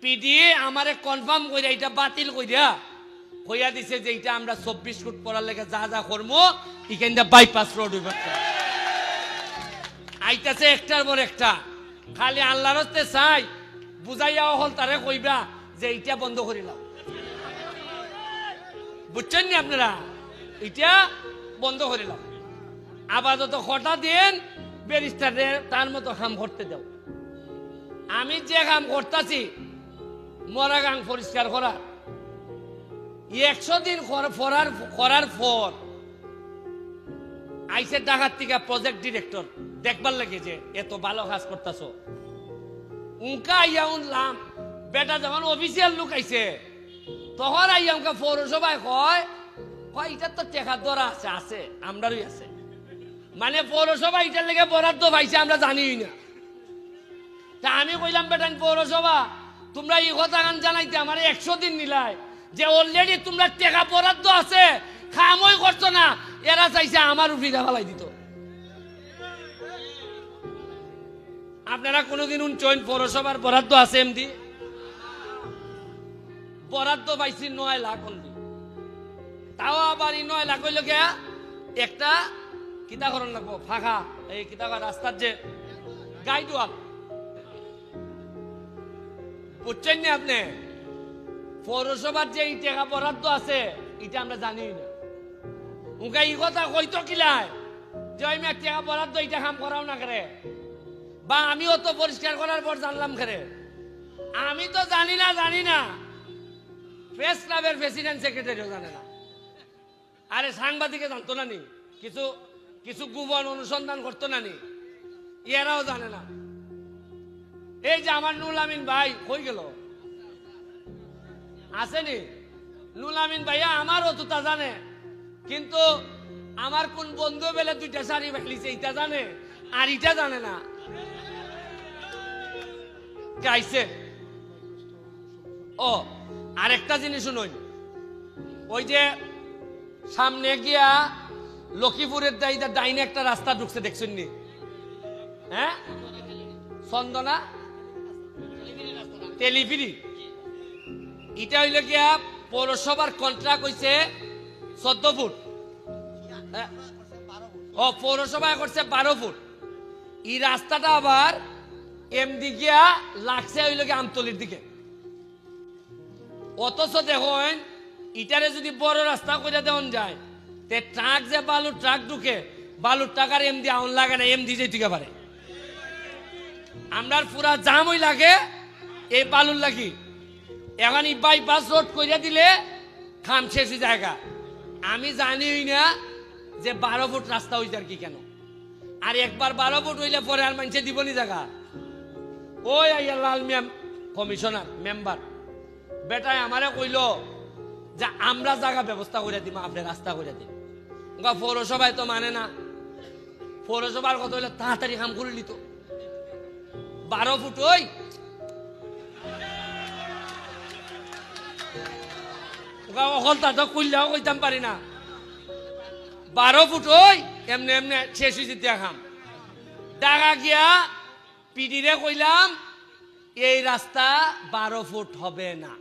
PDA আমারে confirm কইরা এটা বাতিল কইরা কইয়া দিছে যে এটা আমরা 24 ফুট পড়ার লেগে যা যা করবো এখানটা বাইপাস রোড হইব। আইতাছে একটার পর একটা, খালি আল্লাহর হস্তে চাই বুঝাইয়া হল তারে কইবা যে এটা বন্ধ করিলাম। বুঝছেন নি আপনারা? এটা বন্ধ করিলাম। আপাতত খটা দিন ব্যারিস্টারের তার মতো কাম করতে দাও। আমি যে কাম করতেছি মরা গাং পরিষ্কার করা 100 দিন করার পর আইসে ঢাকার থেকে প্রজেক্ট ডিরেক্টর দেখবার লাগে যে এত ভালো কাজ করতেছ। উনকা আইয়া উনলাম বেটা যখন অফিসিয়াল লোক আইছে তখন আইয়া উনকা পৌরসভায় কয় এটা তো টেকা ধরা আছে, আছে আমরারই আছে। মানে পৌরসভা এটার লেগে বরাদ্দ পাইছে আমরা জানিই না। তা আমি কইলাম বেটা পৌরসভা তোমরা এই কথা গান জানাইতে আমার 100 দিন নিলাই যে অলরেডি তোমরা টেকা বরাদ্দ আছে খামই করছো না, এরা চাইছে আমার উপরে ফেলাই দিত। আপনারা কোনোদিন উনচইন পৌরসভার বরাদ্দ আছে এমনি? বরাদ্দ পাইছি 9 লাখ অলরেডি। তাও আবার 9 লাখ হইল গিয়া একটা কিতাকরণ লাগবো ফাঁকা, এই কিতাকর রাস্তার যে গাইড ওয়াল। বুঝছেন না আপনি? পৌরসভার যে এই টাকা বরাদ্দ আছে এটা আমরা জানি না। উনকা এই কথা কইতো কিলায় যে আমি টাকা বরাদ্দ এটা কাম করাও না করে, বা আমিও তো পরিষ্কার করার পর জানলাম করে। আমি তো জানি না প্রেস ক্লাবের প্রেসিডেন্ট সেক্রেটারিও জানে না। আরে সাংবাদিকে জানতো না নি, কিছু কিছু গোপন অনুসন্ধান করতো না নি, এরাও জানে না। এই যে আমার নুল আমিন ভাই কই গেল? আসেনি নুল আমিন ভাইয়া? আমার অতটা জানে, কিন্তু আমার কোন বন্ধু বেলে 2টা শাড়ি ফেলিছে এটা জানে, আর এটা জানে না। গাইছে ও আরেকটা জিনিস শুনুন, ওই যে সামনে গিয়া লক্ষ্মীপুরের ডাইনে একটা রাস্তা ঢুকছে দেখছেন নি? হ্যাঁ, চন্দনা তেলিফিরি। এটা হইল গিয়া পৌরসভার কন্ট্রাক্ট হইছে 14 ফুট। ও পৌরসভায় করছে 12 ফুট। এই রাস্তাটা আবার এমডি গিয়া লাগছে হইল গিয়া আমতলির দিকে। অথচ দেখুন ইটারে যদি বড় রাস্তা করে দেওয়া যায় তে ট্রাক যে বালুর ট্রাক ঢুকে বালুর টাকার এমডি আউন লাগে না, এমডি যেতে পারে। আমরার পুরা জাম হই লাগে এই বালুর লাগি। এখন এই বাইপাস রোড কইরা দিলে খাম শেষ জায়গা। আমি জানিই না যে 12 ফুট রাস্তা হইছে আর কি কেন। আর একবার 12 ফুট হইলে পরে আর মানুষে দিবনি জায়গা। ওই আইয়া লাল মিয়া কমিশনার মেম্বার বেটায় আমারে কইল যে আমরা জায়গা ব্যবস্থা করে দিব, আপনি রাস্তা করে দিন। পৌরসভায় তো মানে না। পৌরসভার কথা হইলে তাড়াতাড়ি কাম করে নিত। 12 ফুট ওই অকলতা তো কইলেও কইতাম পারি না। 12 ফুট ওই এমনি এমনি শেষ হয়েছে দেখাম। ডাকা গিয়া পিডিরে কইলাম এই রাস্তা 12 ফুট হবে না।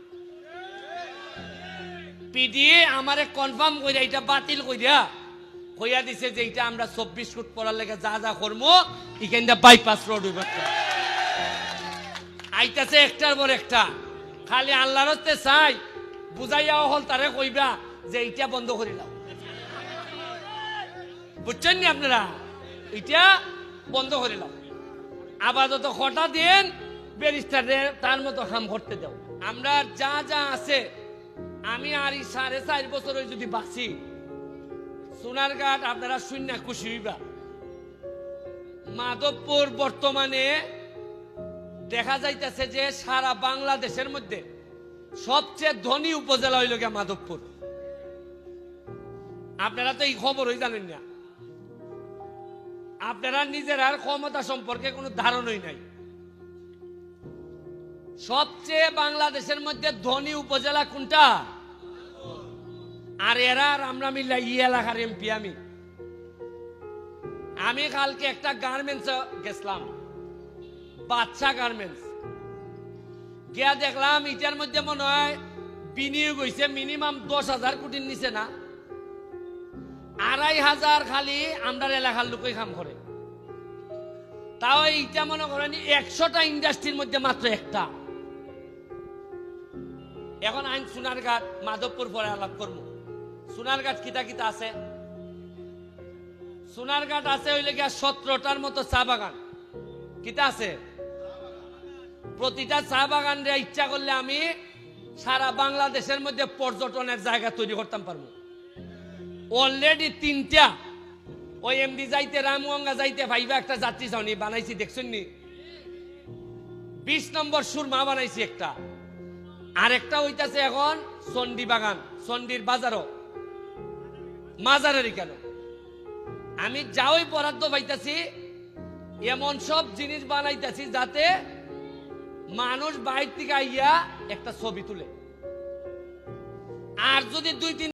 পিডিএ আমারে কনফার্ম কইরা এটা বাতিল কইয়া দিছে যে এটা আমরা 24 ফুট পড়ার লেগে যা যা করবো এখানটা বাইপাস রোড হইব। আইতাছে একটার পর একটা, খালি আল্লাহর হস্তে চাই বুঝাইয়া হল তারে কইবা যে এটা বন্ধ করিলাম। বুঝছেন নি আপনারা? এটা বন্ধ করিলাম। আপাতত খটা দিন ব্যারিস্টারের তার মতো কাম করতে দাও। আমরা যা যা আছে আমি আর 4.5 বছর যদি বাঁচি সোনারঘাট আপনারা শূন্য খুশি হইবা। মাধবপুর বর্তমানে দেখা যাইতেছে যে সারা বাংলাদেশের মধ্যে সবচেয়ে ধনী উপজেলা হইল গিয়া মাধবপুর। আপনারা তো এই খবরই জানেন না। আপনারা নিজের আর ক্ষমতা সম্পর্কে কোনো ধারণাই নাই। সবচেয়ে বাংলাদেশের মধ্যে ধনী উপজেলা কোনটা? আর এরা আর আমরা মিল্লা ই এলাকার এমপি। আমি কালকে একটা গার্মেন্টস গেছিলাম, বাদশা গার্মেন্টস। গিয়া দেখলাম ইটার মধ্যে মনে হয় বিনিয়োগ হয়েছে মিনিমাম 10,000 কোটির নিচে না, 2,500 খালি আমরা এলাকার লোকই কাম করে। তাও এইটা মনে করেন 100টা ইন্ডাস্ট্রির মধ্যে মাত্র একটা। এখন আইন সোনারঘাট মাধবপুর পরে আলাপ করবো। সোনারঘাট কিতা কিতা আছে? সোনারঘাট আছে হইলে গিয়া 17টার মতো চা বাগান। কিতা আছে? প্রতিটা চা বাগান রে ইচ্ছা করলে আমি সারা বাংলাদেশের মধ্যে পর্যটনের জায়গা তৈরি করতাম পারবো। অলরেডি 3টা ওই এমডি যাইতে রামগঙ্গা যাইতে ভাইবা একটা যাত্রী ছাউনি বানাইছি, দেখছেন নি? 20 নম্বর সুরমা বানাইছি একটা, আরেকটা হইতাছে এখন চন্ডী বাগান, চন্ডীর বাজারও মাজারেরই কেন। আমি যাওই বরাদ্দ পাইতাছি এমন সব জিনিস বানাইতাছি যাতে মানুষ বাইরে থেকে আইয়া একটা ছবি তুলে। আর যদি 2-3